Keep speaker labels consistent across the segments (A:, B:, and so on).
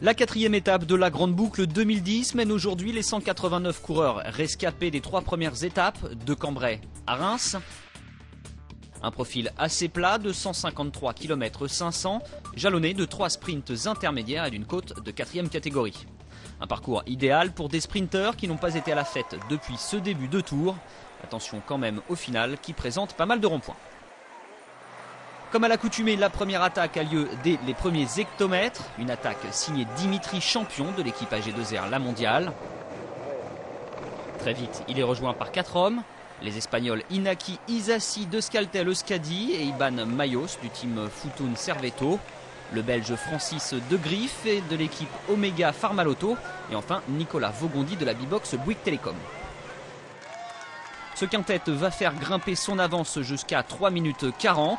A: La quatrième étape de la Grande Boucle 2010 mène aujourd'hui les 189 coureurs rescapés des 3 premières étapes de Cambrai à Reims. Un profil assez plat de 153 km 500, jalonné de 3 sprints intermédiaires et d'une côte de 4e catégorie. Un parcours idéal pour des sprinteurs qui n'ont pas été à la fête depuis ce début de tour. Attention quand même au final qui présente pas mal de ronds-points. Comme à l'accoutumée, la première attaque a lieu dès les premiers hectomètres. Une attaque signée Dimitri Champion de l'équipe AG2R La Mondiale. Très vite, il est rejoint par 4 hommes. Les Espagnols Inaki Isassi d'Euskaltel Euskadi et Iban Mayos du team Futun Servetto. Le Belge Francis De Grief et de l'équipe Omega Pharmaloto. Et enfin Nicolas Vaugondi de la B-Box Bouygues Télécom. Ce quintet va faire grimper son avance jusqu'à 3 minutes 40.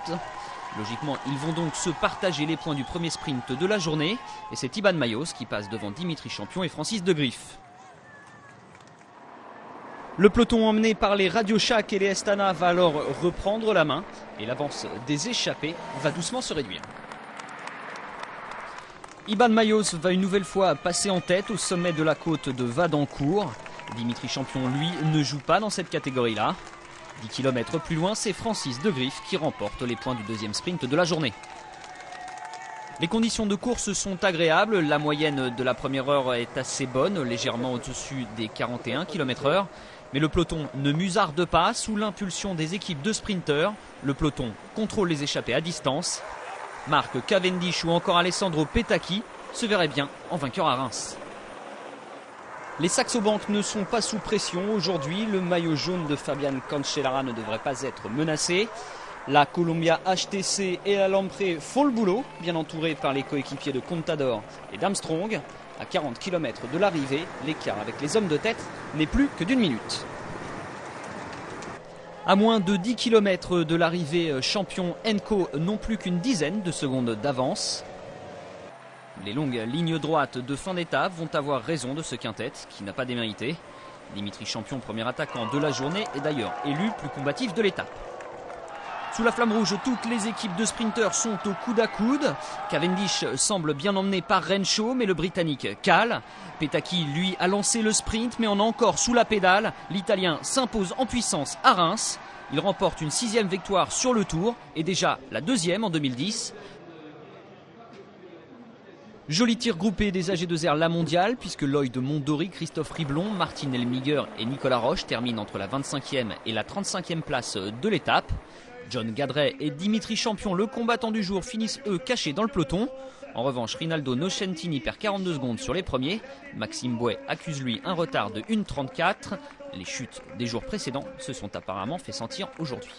A: Logiquement, ils vont donc se partager les points du premier sprint de la journée. Et c'est Iban Mayos qui passe devant Dimitri Champion et Francis De Grief. Le peloton emmené par les Radio Shack et les Estana va alors reprendre la main. Et l'avance des échappés va doucement se réduire. Iban Mayos va une nouvelle fois passer en tête au sommet de la côte de Vadencourt. Dimitri Champion, lui, ne joue pas dans cette catégorie-là. 10 km plus loin, c'est Francis De Grief qui remporte les points du deuxième sprint de la journée. Les conditions de course sont agréables. La moyenne de la première heure est assez bonne, légèrement au-dessus des 41 km/h. Mais le peloton ne musarde pas. Sous l'impulsion des équipes de sprinteurs, le peloton contrôle les échappées à distance. Marc Cavendish ou encore Alessandro Petacchi se verraient bien en vainqueur à Reims. Les Saxo Bank ne sont pas sous pression aujourd'hui. Le maillot jaune de Fabian Cancellara ne devrait pas être menacé. La Columbia HTC et la Lampre font le boulot, bien entourés par les coéquipiers de Contador et d'Armstrong. À 40 km de l'arrivée, l'écart avec les hommes de tête n'est plus que d'1 minute. À moins de 10 km de l'arrivée, Champion Enco n'ont plus qu'une dizaine de secondes d'avance. Les longues lignes droites de fin d'étape vont avoir raison de ce quintet qui n'a pas démérité. Dimitri Champion, premier attaquant de la journée, est d'ailleurs élu plus combatif de l'étape. Sous la flamme rouge, toutes les équipes de sprinteurs sont au coude à coude. Cavendish semble bien emmené par Renshaw, mais le Britannique cale. Petacchi, lui, a lancé le sprint, mais en a encore sous la pédale. L'Italien s'impose en puissance à Reims. Il remporte une 6e victoire sur le Tour et déjà la 2e en 2010. Joli tir groupé des AG2R La Mondiale, puisque Lloyd Mondori, Christophe Riblon, Martin Elmiger et Nicolas Roche terminent entre la 25e et la 35e place de l'étape. John Gadret et Dimitri Champion, le combattant du jour, finissent eux cachés dans le peloton. En revanche, Rinaldo Nocentini perd 42 secondes sur les premiers. Maxime Bouet accuse lui un retard de 1,34. Les chutes des jours précédents se sont apparemment fait sentir aujourd'hui.